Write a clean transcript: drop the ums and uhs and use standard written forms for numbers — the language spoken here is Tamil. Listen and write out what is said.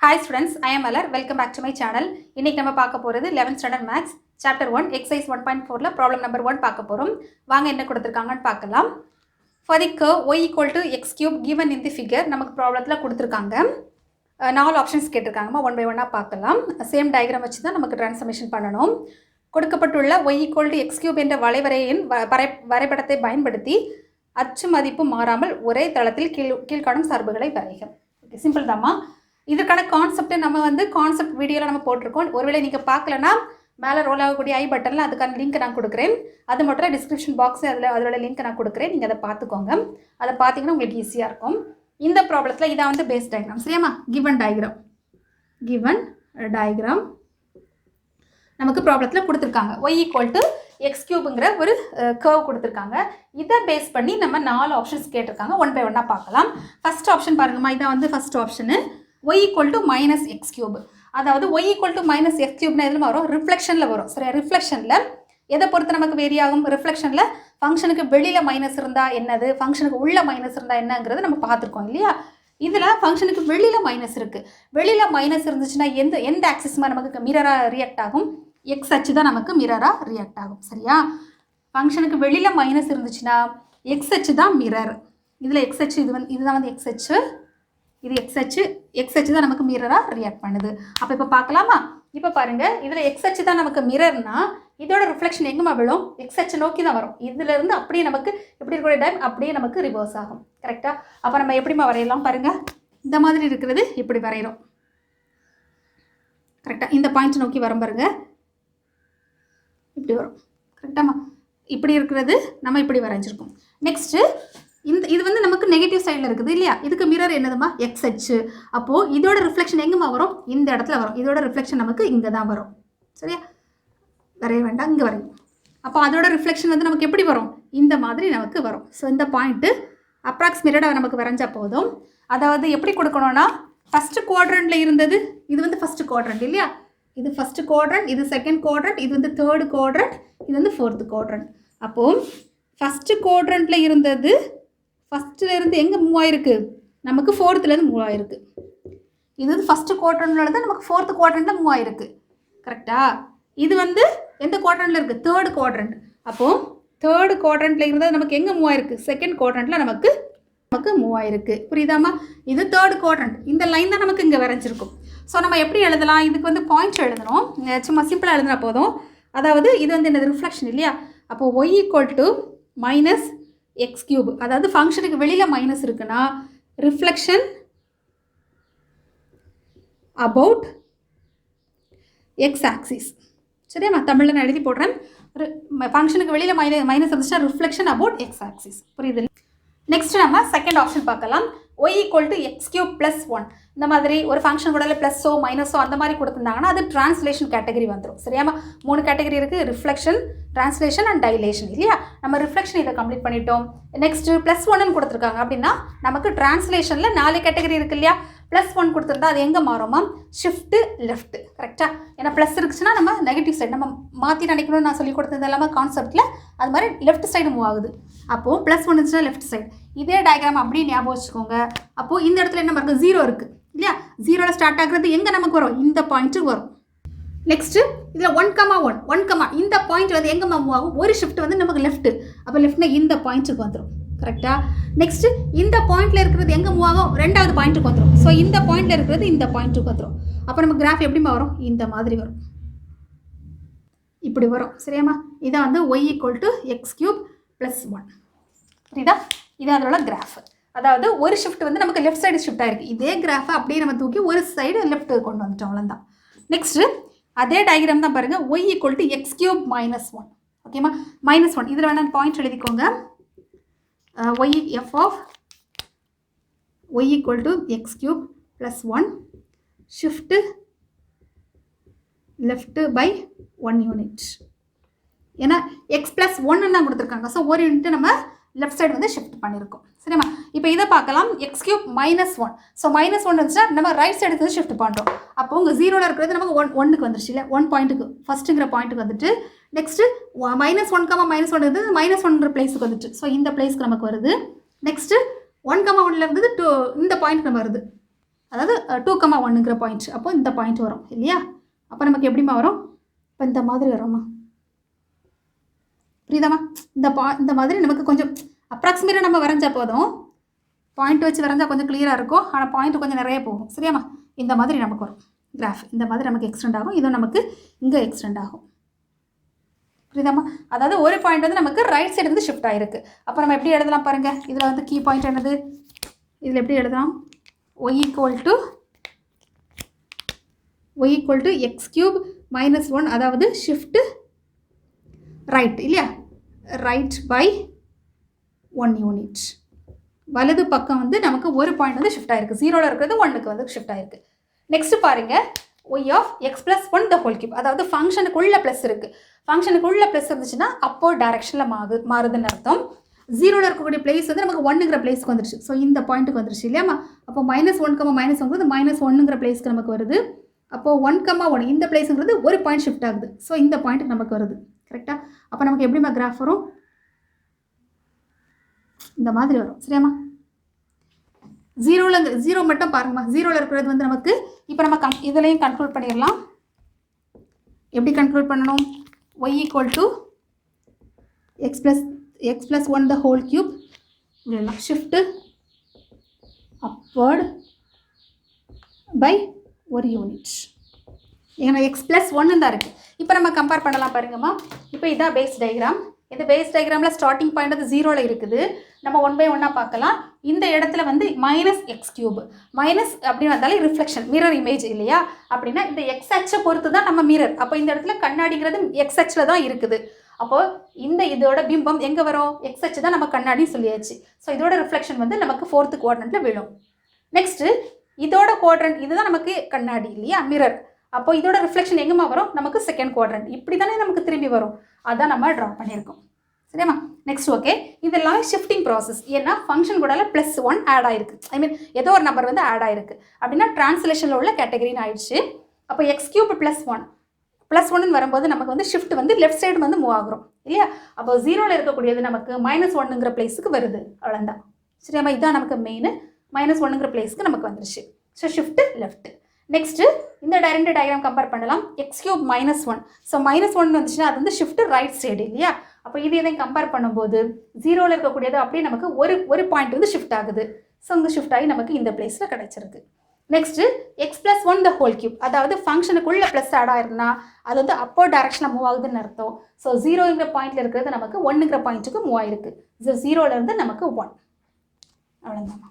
Hi students, I am Malar. Welcome back to my channel. இன்னைக்கு நம்ம பார்க்க போறது 11th standard maths chapter 1 exercise 1.4 ல problem number 1 பார்க்க போறோம். வாங்க என்ன கொடுத்திருக்காங்கன்னு பார்க்கலாம். For the curve y equal to x cube given in the figure நமக்கு ப்ராப்ளத்துல கொடுத்திருக்காங்க. நாலு ஆப்ஷன்ஸ் கேட்டிருக்காங்கமா ஒன் பை ஒன்னா பார்க்கலாம். சேம் டயக்ராம் வச்சு தான் நமக்கு ட்ரான்ஸ்ஃபர்மேஷன் பண்ணணும். கொடுக்கப்பட்டுள்ள y equal to x cube என்ற வளைவரையின் வரைபடத்தை பயன்படுத்தி அச்சு மதிப்பு மாறாமல் ஒரே தளத்தில் கீழ்காணும் சார்புகளை வரைக. ஓகே, சிம்பிள் தாம்மா. இதுக்கான கான்செப்டை நம்ம கான்செப்ட் வீடியோவில் நம்ம போட்டிருக்கோம். ஒருவேளை நீங்கள் பார்க்கலன்னா மேலே ரோல் ஆகக்கூடிய ஐ பட்டனில் அதுக்கான லிங்க் நான் கொடுக்குறேன். அது மட்டும் டிஸ்கிரிப்ஷன் பாக்ஸ் அதோட லிங்க் நான் கொடுக்குறேன். நீங்கள் அதை பார்த்துக்கோங்க. அதை பார்த்தீங்கன்னா உங்களுக்கு ஈஸியாக இருக்கும். இந்த ப்ராப்ளத்தில் இதான் பேஸ் டயக்ராம். சரியாம்மா? கிவன் டயக்ராம் நமக்கு ப்ராப்ளத்தில் கொடுத்துருக்காங்க. ஒய் ஈக்குவல் டு எக்ஸ் கியூபுங்கிற ஒரு கர்வ் கொடுத்துருக்காங்க. இதை பேஸ் பண்ணி நம்ம 4 ஆப்ஷன்ஸ் கேட்டிருக்காங்க. ஒன் பை ஒன்னாக பார்க்கலாம். ஃபர்ஸ்ட் ஆப்ஷன் பாருங்கம்மா, இதான் first option y equal to minus x cube. அதாவது y equal to minus x cube எதில் வரும்? ரிஃப்ளெக்ஷனில் வரும். சரியா? ரிஃப்ளெக்ஷனில் எதை பொறுத்து நமக்கு வேரி ஆகும்? ரிஃப்ளெக்ஷனில் ஃபங்க்ஷனுக்கு வெளியில் மைனஸ் இருந்தால் என்னது, ஃபங்க்ஷனுக்கு உள்ள மைனஸ் இருந்தால் என்னங்கிறது நம்ம பார்த்துருக்கோம் இல்லையா? இதில் ஃபங்க்ஷனுக்கு வெளியில் மைனஸ் இருக்குது. வெளியில் மைனஸ் இருந்துச்சுன்னா எந்த ஆக்சிஸ்மா நமக்கு மிரராக ரியாக்ட் ஆகும்? எக்ஸ் அச்சு தான் நமக்கு மிரராக ரியாக்ட் ஆகும். சரியா? ஃபங்க்ஷனுக்கு வெளியில் மைனஸ் இருந்துச்சுன்னா எக்ஸ் அச்சு தான் மிரர். இதில் எக்ஸ் அச்சு இதுதான் எக்ஸ் அச்சு, இது எக்ஸ் அச்சு தான் நமக்கு மிரராக ரியாக்ட் பண்ணுது. அப்போ இப்போ பார்க்கலாமா? இப்போ பாருங்கள், இதில் எக்ஸ் அச்சு தான் நமக்கு மிரர்னா இதோட ரிஃப்ளெக்ஷன் எங்கேமா விழும்? எக்ஸ் அச்சு நோக்கி தான் வரும். இதுலேருந்து அப்படியே நமக்கு எப்படி இருக்கக்கூடிய டைம் அப்படியே நமக்கு ரிவர்ஸ் ஆகும். கரெக்டாக? அப்போ நம்ம எப்படிமா வரையலாம் பாருங்கள். இந்த மாதிரி இருக்கிறது இப்படி வரைகிறோம். கரெக்டாக இந்த பாயிண்ட் நோக்கி வரும் பாருங்கள், இப்படி வரும். கரெக்டாமா? இப்படி இருக்கிறது நம்ம இப்படி வரைஞ்சிருக்கோம். நெக்ஸ்ட்டு இது நமக்கு நெகட்டிவ் சைடில் இருக்குது இல்லையா? இதுக்கு மிரர் என்னதுமா? எக்ஸ் அச்சு. அப்போது இதோட ரிஃப்ளெக்ஷன் எங்கேமா வரும்? இந்த இடத்துல வரும். இதோட ரிஃப்ளெக்ஷன் நமக்கு இங்கே தான் வரும். சரியா? வரைய வேண்டாம், இங்கே வரையும். அப்போ அதோட ரிஃப்ளெக்ஷன் நமக்கு எப்படி வரும்? இந்த மாதிரி நமக்கு வரும். ஸோ இந்த பாயிண்ட்டு அப்ராக்சிமேட்டடாக நமக்கு வரைஞ்சா போதும். அதாவது எப்படி கொடுக்கணும்னா, ஃபஸ்ட்டு குவாட்ரண்ட்டில் இருந்தது இது ஃபஸ்ட்டு குவாட்ரண்ட் இல்லையா? இது ஃபஸ்ட்டு குவாட்ரண்ட், இது செகண்ட் குவாட்ரண்ட், இது தேர்டு குவாட்ரண்ட், இது ஃபோர்த்து குவாட்ரண்ட். அப்போது ஃபஸ்ட்டு குவாட்ரண்ட்டில் இருந்தது ஃபஸ்ட்டுலேருந்து எங்கே மூவ் ஆயிருக்கு? நமக்கு ஃபோர்த்துலேருந்து மூவ் ஆயிருக்கு. இது ஃபஸ்ட்டு குவாட்ரண்ட்லேருந்து நமக்கு ஃபோர்த்து குவாட்ரண்ட்டில் மூவ் ஆயிருக்கு. கரெக்டாக? இது எந்த குவாட்ரண்ட்டில் இருக்குது? Third quadrant. அப்போது தேர்டு குவாட்ரண்ட்டில் இருந்தது நமக்கு எங்கே மூவ் ஆயிருக்கு? செகண்ட் குவாட்ரண்ட்டில் நமக்கு மூவ் ஆயிருக்கு. புரியுதாமா? இது தேர்டு குவாட்ரண்ட். இந்த லைன் தான் நமக்கு இங்கே வரைஞ்சிருக்கும். ஸோ நம்ம எப்படி எழுதலாம்? இதுக்கு பாயிண்ட்ஸ் எழுதணும். சும்மா சிம்பிளாக எழுதுனா போதும். அதாவது இது என்னது? ரிஃப்ளெக்ஷன் இல்லையா? அப்போது y equal to minus x cube. அதாவது ஃபங்க்ஷனுக்கு வெளியில் மைனஸ் இருக்குன்னா ரிஃப்ளெக்ஷன் அபவுட் எக்ஸ் ஆக்சிஸ். சரியாம்மா? தமிழில் நான் எழுதி போடுறேன். ஃபங்க்ஷனுக்கு வெளியில் மைனஸ் இருந்துச்சுன்னா ரிஃப்ளெக்ஷன் அபவுட் எக்ஸ் ஆக்சிஸ். புரியுது? நெக்ஸ்ட் நம்ம செகண்ட் ஆப்ஷன் பார்க்கலாம். y equal to x cube plus 1. இந்த மாதிரி ஒரு ஃபங்க்ஷன் கூட ப்ளஸ்ஸோ மைனஸோ அந்த மாதிரி கொடுத்துருந்தாங்கன்னா அது டிரான்ஸ்லேஷன் கேட்டகரி வந்துடும். சரியாமா? 3 கேட்டகரி இருக்குது: ரிஃப்ளெக்ஷன், டிரான்ஸ்லேஷன் அண்ட் டைலேஷன் இல்லையா? நம்ம ரிஃப்ளெக்ஷன் இதை கம்ப்ளீட் பண்ணிட்டோம். நெக்ஸ்ட்டு ப்ளஸ் 1ன்னு கொடுத்துருக்காங்க அப்படின்னா நமக்கு டிரான்ஸ்லேஷனில் 4 கேட்டகரி இருக்குது இல்லையா? ப்ளஸ் 1 கொடுத்துருந்தா அது எங்கே மாறுமா? Shift left. கரெக்டாக? ஏன்னா ப்ளஸ் இருக்குச்சுன்னா நம்ம நெகட்டிவ் சைடு நம்ம மாற்றி நினைக்கணும்னு நான் சொல்லி கொடுத்தது எல்லாமே கான்செப்டில் அது மாதிரி லெஃப்ட் சைடு மூவ் ஆகுது. அப்போது ப்ளஸ் 1 இருந்துச்சுன்னா லெஃப்ட் சைடு. இதே டயக்ராம் அப்படியே ஞாபகம் வச்சுக்கோங்க. அப்போது இந்த இடத்துல என்ன இருக்குது? 0 இருக்குது இல்லையா? 0ல் ஸ்டார்ட் ஆகுறது எங்கே நமக்கு வரும்? இந்த பாயிண்ட்டுக்கு வரும். நெக்ஸ்ட்டு இதில் 1,1 இந்த பாயிண்ட் எங்கே மூவ் ஆகும்? ஒரு ஷிஃப்ட் நமக்கு லெஃப்ட்டு. அப்போ லெஃப்ட்னா இந்த பாயிண்ட்டுக்கு வந்துடும். கரெக்டாக? நெக்ஸ்ட்டு இந்த பாயிண்டில் இருக்கிறது எங்கே மூவ் ஆகும்? 2வது பாயிண்ட்டுக்கு வந்துடும். ஸோ இந்த பாயிண்டில் இருக்கிறது இந்த பாயிண்ட்டுக்கு வந்துடும். அப்போ நம்ம கிராஃப் எப்படிமா வரும்? இந்த மாதிரி வரும். இப்படி வரும். சரியாம்மா? இதான் y equal to x cube plus 1. புரியுதா? இது அதோட கிராஃப். அதாவது ஒரு ஷிஃப்ட் நமக்கு லெஃப்ட் சைடு ஷிஃப்ட் ஆகிருக்கு. இதே கிராஃபை அப்படியே நம்ம தூக்கி ஒரு சைடு லெஃப்ட் கொண்டு வந்துட்டோம். அவ்வளோதான். நெக்ஸ்ட்டு அதே டயக்ராம் தான் பாருங்கள். Y equal to x cube minus 1. ஓகேம்மா? -1 இதில் வேணால் பாயிண்ட் எழுதிக்கோங்க. Y f of y equal to x cube plus 1 shift left by 1 unit. ஏன்னா எக்ஸ் ப்ளஸ் 1 தான் கொடுத்துருக்காங்க. ஸோ ஒரு யூனிட்டு நம்ம லெஃப்ட் சைடு ஷிஃப்ட் பண்ணியிருக்கோம். சரிம்மா? இப்போ இதை பார்க்கலாம். X cube -1. ஸோ -1 இருந்துச்சுன்னா நம்ம ரைட் சைடுக்கு ஷிஃப்ட் பண்ணுறோம். அப்போ உங்கள் 0ல் இருக்கிறது நமக்கு 1க்கு வந்துருச்சு இல்லை? 1 பாயிண்ட்டுக்கு ஃபஸ்ட்டுங்கிற பாயிண்ட்டுக்கு வந்துட்டு நெக்ஸ்ட்டு -1, -1 இருந்தது -1 பிளேஸுக்கு வந்துட்டு. ஸோ இந்த பிளேஸ்க்கு நமக்கு வருது. நெக்ஸ்ட்டு 1,1 இருந்தது இந்த பாயிண்ட்க்கு நம்ம வருது. அதாவது 2,1ங்கிற பாயிண்ட். அப்போ இந்த பாயிண்ட் வரும் இல்லையா? அப்போ நமக்கு எப்படிமா வரும்? இப்போ இந்த மாதிரி வரும்மா. புரியுதாம்மா? இந்த மாதிரி நமக்கு கொஞ்சம் அப்ராக்சிமேட்டாக நம்ம வரைஞ்சா போதும். பாயிண்ட் வச்சு வரைஞ்சால் கொஞ்சம் கிளியராக இருக்கும். ஆனால் பாயிண்ட் கொஞ்சம் நிறைய போகும். சரியாம்மா? இந்த மாதிரி நமக்கு வரும் கிராஃப். இந்த மாதிரி நமக்கு எக்ஸ்டெண்ட் ஆகும். இதுவும் நமக்கு இங்கே எக்ஸ்டெண்ட் ஆகும். புரியுதாம்மா? அதாவது ஒரு பாயிண்ட் வந்து நமக்கு ரைட் சைடு வந்து ஷிஃப்ட் ஆகிருக்கு. அப்போ நம்ம எப்படி எழுதலாம் பாருங்கள். இதில் வந்து கீ பாயிண்ட் என்னது? இதில் எப்படி எழுதலாம்? y equal to x cube minus 1, அதாவது ஷிஃப்ட் ரைட் இல்லையா? Right by 1 unit. வலது பக்கம் வந்து நமக்கு ஒரு பாயிண்ட் வந்து ஷிஃப்ட் ஆயிருக்கு. 0ல் இருக்கிறது 1க்கு வந்து ஷிஃப்ட் ஆயிருக்கு. நெக்ஸ்ட் பாருங்க, y of x plus 1 the whole cube. அதாவது ஃபங்க்ஷனுக்குள்ள ப்ளஸ் இருக்குது. ஃபங்க்ஷனுக்குள்ள ப்ளஸ் இருந்துச்சுன்னா அப்போ டைரக்ஷனில் மாறுதுன்னு அர்த்தம். 0ல் இருக்கக்கூடிய பிளேஸ் வந்து நமக்கு 1ங்கிற பிளேஸ்க்கு வந்துருச்சு. ஸோ இந்த பாயிண்ட்டுக்கு வந்துருச்சு இல்லையாம்மா? அப்போ -1,-1ங்கிறது -1ங்கிற பிளேஸ்க்கு நமக்கு வருது. அப்போது 1,1 இந்த பிளேஸுங்கிறது ஒரு பாயிண்ட் ஷிஃப்ட் ஆகுது. ஸோ இந்த பாயிண்ட்டுக்கு நமக்கு வருது. கரெக்டாக? அப்போ நமக்கு எப்படிமா கிராஃப் வரும்? இந்த மாதிரி வரும். சரியாம்மா? 0 மட்டும் பாருங்கம்மா. 0ல் இருக்கிறது வந்து நமக்கு இப்போ நம்ம இதுலையும் கன்க்ளூட் பண்ணிடலாம். எப்படி கன்க்ளூட் பண்ணணும்? y equal to x plus 1 the whole cube. இதெல்லாம் ஷிஃப்ட் அப்வர்ட் பை ஒரு யூனிட். ஏன்னா x plus 1 தான் இருக்குது. இப்போ நம்ம கம்பேர் பண்ணலாம் பாருங்கம்மா. இப்போ இதான் பேஸ் டயக்ராம். இந்த பேஸ் டயக்ராமில் ஸ்டார்டிங் பாயிண்ட் வந்து 0ல் இருக்குது. நம்ம 1 by 1 பார்க்கலாம். இந்த இடத்துல வந்து -x³ மைனஸ் அப்படின்னு வந்தாலே ரிஃப்ளெக்ஷன் மிரர் இமேஜ் இல்லையா? அப்படின்னா இந்த எக்ஸ் அச்சை பொறுத்து தான் நம்ம மிரர். அப்போ இந்த இடத்துல கண்ணாடிங்கிறது எக்ஸ் அச்சில் தான் இருக்குது. அப்போது இதோட பிம்பம் எங்கே வரும்? எக்ஸ் அச்சு தான் நம்ம கண்ணாடின்னு சொல்லியாச்சு. ஸோ இதோட ரிஃப்ளெக்ஷன் வந்து நமக்கு 4th குவாட்ரண்ட்டில் விழும். நெக்ஸ்ட்டு இதோட குவாட்ரண்ட் இதுதான் நமக்கு கண்ணாடி இல்லையா? மிரர். அப்போ இதோட ரிஃப்ளெக்ஷன் எங்கேமா வரும்? நமக்கு 2nd குவாட்ரண்ட். இப்படி தானே நமக்கு திரும்பி வரும். அதான் நம்ம ட்ரா பண்ணியிருக்கோம். சரியாம்மா? நெக்ஸ்ட் ஓகே, இதெல்லாம் ஷிஃப்டிங் ப்ராசஸ். ஏன்னா ஃபங்க்ஷன் கூட +1 ஆட் ஆயிருக்கு. ஐ மீன் ஏதோ ஒரு நம்பர் வந்து ஆட் ஆயிருக்கு அப்படின்னா டிரான்ஸ்லேஷனில் உள்ள கேட்டகரின்னு ஆயிடுச்சு. அப்போ x³ +1 வரும்போது நமக்கு வந்து ஷிஃப்ட் வந்து லெஃப்ட் சைடு வந்து மூவ் ஆகுறோம் இல்லையா? அப்போ 0ல் இருக்கக்கூடியது நமக்கு -1ங்கிற பிளேஸுக்கு வருது. அவ்வளோதான். சரியாம்மா? இதுதான் நமக்கு மெயின். -1ங்கிற பிளேஸ்க்கு நமக்கு வந்துருச்சு. So shift left. நெக்ஸ்ட்டு இந்த ரெண்டு டயக்ராம் கம்பேர் பண்ணலாம். x³ -1. ஸோ -1 வந்துச்சுன்னா அது வந்து ஷிஃப்ட் ரைட் சைடு இல்லையா? அப்போ இது எதையும் கம்பேர் பண்ணும்போது 0ல் இருக்கக்கூடியது அப்படியே நமக்கு ஒரு பாயிண்ட் வந்து ஷிஃப்ட் ஆகுது. ஸோ இங்கே ஷிஃப்ட் ஆகி நமக்கு இந்த பிளேஸில் கிடச்சிருக்கு. Next x plus 1 the whole cube. அதாவது ஃபங்க்ஷனுக்குள்ள ப்ளஸ் ஆட் ஆயிருந்தா அது வந்து அப்போ டைரக்ஷனில் மூவ் ஆகுதுன்னு அர்த்தம். ஸோ 0ங்கிற பாயிண்டில் இருக்கிறது நமக்கு 1ங்கிற பாயிண்ட்டுக்கு மூவ் ஆயிருக்கு. ஸோ 0லேருந்து நமக்கு 1. அவ்வளோதான்.